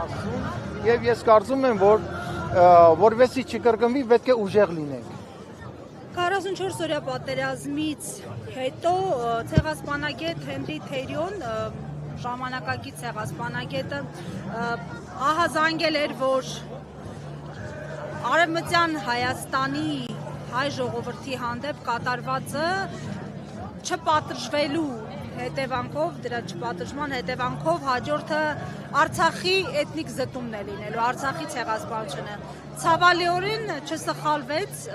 ասում, եւ ես կարծում եմ, որ որովհետեւ չկրկնվի, պետք է ուժեղ լինենք։ 44 օրյա պատերազմից հետո ցեղասպանագետ Հենրի Թերիոն, ժամանակակից ցեղասպանագետը, ահազանգել էր, որ Արևմտյան Հայաստանի հայ ժողովրդի հանդեպ կատարվածը չպատժվելու հետևանքով, դրա չպատժման հետևանքով հաջորդը Արցախի էթնիկ զտումն է լինելու, Արցախի ցեղասպանությունը։ Ցավալիորեն չսխալվեց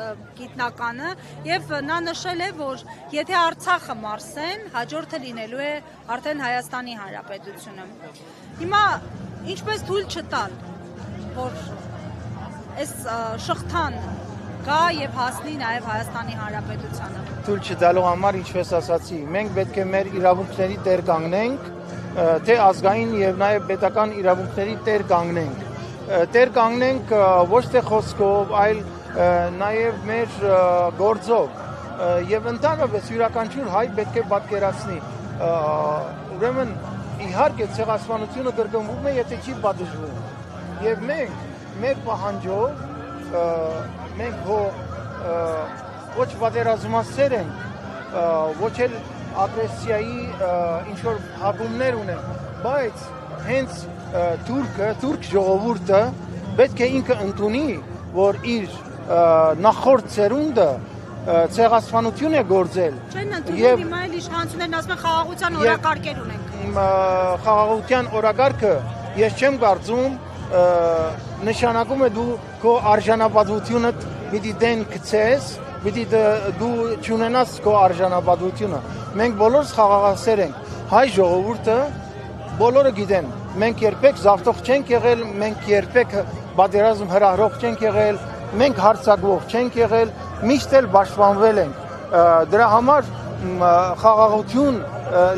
գիտնականը եւ նա նշել է, որ եթե Արցախը մարսեն, հաջորդը լինելու է արդեն Հայաստանի Հանրապետությունը։ Հիմա ինչպես թույլ չտալ, որ այս շղթան գա եւ հասնի նաեւ Հայաստանի Հանրապետությանը։ Թույլ չտալու համար, ինչպես ասացի, մենք պետք է մեր իրավունքների տեր կանգնենք, թե ազգային եւ նաեւ պետական իրավունքների տեր կանգնենք։ Տեր կանգնենք ոչ թե խոսքով, այլ նաեւ մեր գործով եւ ընդհանրապես յուրաքանչյուր հայ պետք է պատկերացնի։ Ուրեմն իհարկե ցեղասպանությունը կրկնվում է, եթե չի պատժվում։ Եվ մենք մեր պահանջով մենք ոչ պատերազմասեր ենք, ոչ էլ ագրեսիայի ինչ-որ հակումներ ունենք, բայց հենց թուրք ժողովուրդը պետք է ինքը ընդունի, որ իր նախորդ ծերունդը ցեղասպանություն է գործել։ Չեն ընդունում, հիմա էլ իշխանություններն ասում են խաղաղության օրակարգեր ունենք։ Խաղաղության օրակարգը ես չեմ կարծում նշանակում է դու քո արժանապատվությունը պիտի դեն գցես, պիտի դու չունենաս քո արժանապատվությունը։ Մենք բոլորս խաղաղասեր ենք։ Հայ ժողովուրդը բոլորը գիտեն, մենք երբեք զավթող չենք եղել, մենք երբեք պատերազմ հրահրող չենք եղել, մենք հարձակվող չենք եղել, միշտ էլ պաշտպանվել ենք։ Դրա համար խաղաղություն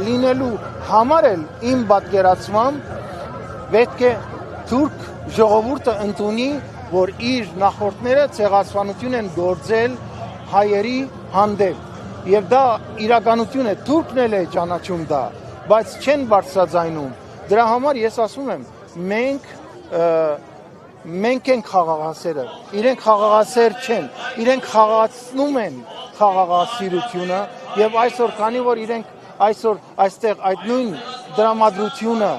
լինելու համար էլ իմ պատկերացմամբ պետք է թուրք ժողովուրդը ընդունի, որ իր նախորդները ցեղասպանություն են գործել հայերի հանդեպ։ Եվ դա իրականություն է, թուրքն էլ է ճանաչում դա, բայց չեն բարձրաձայնում։ Դրա համար ես ասում եմ, մենք ենք խաղաղասերը, իրենք խաղաղասեր չեն, իրենք խաղացնում են խաղաղասիրությունը եւ այսօր, քանի որ իրենք այսօր այստեղ այդ նույն դրամատրությունը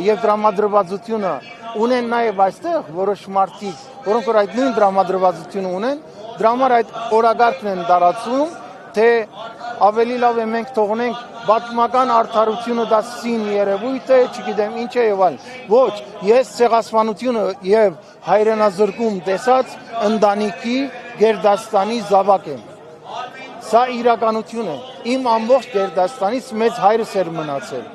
եւ դրամադրվածությունը ունեն նաեւ այստեղ որոշ մարդիկ, որոնք որ այդ նույն դրամադրվածությունը ունեն, դրա համար այդ օրակարգն են տարածում, թե ավելի լավ է մենք թողնենք պատմական արդարությունը դա սին երևույթ է, չգիտեմ ինչ է եւ այլն։ Ոչ, ես ցեղասպանությունը եւ հայրենազրկում տեսած ընտանիքի Գերդաստանի զավակ եմ։ Սա իրականություն է։ Իմ ամբողջ Գերդաստանից մեծ հայրս էր մնացել։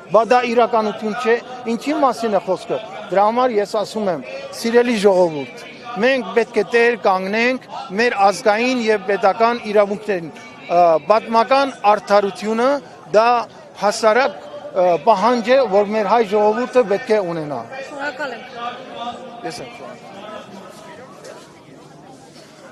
Բայց դա իրականություն չէ, ինչի մասին է խոսքը։ Դրա համար ես ասում եմ, սիրելի ժողովուրդ, մենք պետք է տեր կանգնենք մեր ազգային եւ պետական իրավունքներին։ Պատմական արդարությունը դա հասարակ պահանջ է, որ մեր հայ ժողովուրդը պետք է ունենա։ Շնորհակալ եմ։ Ես եմ շնորհակալ։